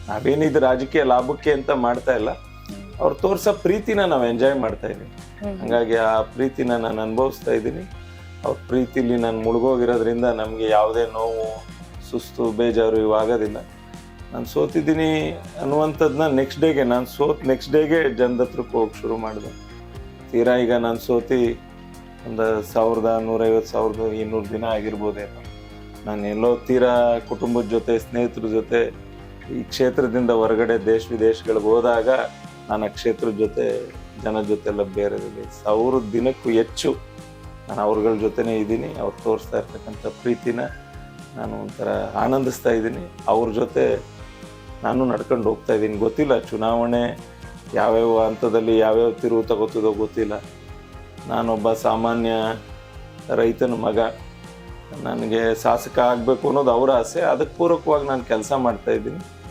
ನಾವೇನಿದು ರಾಜಕೀಯ ಲಾಭಕ್ಕೆ ಅಂತ ಮಾಡ್ತಾ ಇಲ್ಲ, ಅವ್ರು ತೋರ್ಸೋ ಪ್ರೀತಿನ ನಾವು ಎಂಜಾಯ್ ಮಾಡ್ತಾ ಇದ್ದೀವಿ. ಹಂಗಾಗಿ ಆ ಪ್ರೀತಿನ ನಾನು ಅನುಭವಿಸ್ತಾ ಇದ್ದೀನಿ. ಅವ್ರ ಪ್ರೀತಿಲಿ ನಾನು ಮುಳುಗೋಗಿರೋದ್ರಿಂದ ನಮಗೆ ಯಾವುದೇ ನೋವು, ಸುಸ್ತು, ಬೇಜಾರು ಇವಾಗೋದಿಲ್ಲ. ನಾನು ಸೋತಿದ್ದೀನಿ ಅನ್ನುವಂಥದ್ದನ್ನ ನೆಕ್ಸ್ಟ್ ಡೇಗೆ ಜನದ ಹತ್ರಕ್ಕೆ ಹೋಗಿ ಶುರು ಮಾಡಿದೆ. ತೀರಾ ಈಗ ನಾನು ಸೋತಿ ಒಂದು 1,150-1,200 ದಿನ ಆಗಿರ್ಬೋದೇನೋ. ನಾನು ಎಲ್ಲೋ ತೀರಾ ಕುಟುಂಬದ ಜೊತೆ, ಸ್ನೇಹಿತರ ಜೊತೆ, ಈ ಕ್ಷೇತ್ರದಿಂದ ಹೊರಗಡೆ ದೇಶ ವಿದೇಶಗಳಿಗೆ ಹೋದಾಗ ನಾನು ಆ ಕ್ಷೇತ್ರದ ಜೊತೆ, ಜನದ ಜೊತೆ ಎಲ್ಲ ಬೇರೆದಿದೆ. 1,000 ದಿನಕ್ಕೂ ಹೆಚ್ಚು ನಾನು ಅವ್ರಗಳ ಜೊತೆನೇ ಇದ್ದೀನಿ. ಅವ್ರು ತೋರಿಸ್ತಾ ಇರ್ತಕ್ಕಂಥ ಪ್ರೀತಿನ ನಾನು ಒಂಥರ ಆನಂದಿಸ್ತಾ ಇದ್ದೀನಿ. ಅವ್ರ ಜೊತೆ ನಾನು ನಡ್ಕೊಂಡು ಹೋಗ್ತಾ ಇದ್ದೀನಿ. ಗೊತ್ತಿಲ್ಲ ಚುನಾವಣೆ ಯಾವ್ಯಾವ ಹಂತದಲ್ಲಿ ಯಾವ್ಯಾವ ತಿರುವು ತಗೋತಿದೋ ಗೊತ್ತಿಲ್ಲ. ನಾನೊಬ್ಬ ಸಾಮಾನ್ಯ ರೈತನ ಮಗ. ನನಗೆ ಶಾಸಕ ಆಗಬೇಕು ಅನ್ನೋದು ಅವರ ಆಸೆ. ಅದಕ್ಕೆ ಪೂರಕವಾಗಿ ನಾನು ಕೆಲಸ ಮಾಡ್ತಾ ಇದ್ದೀನಿ.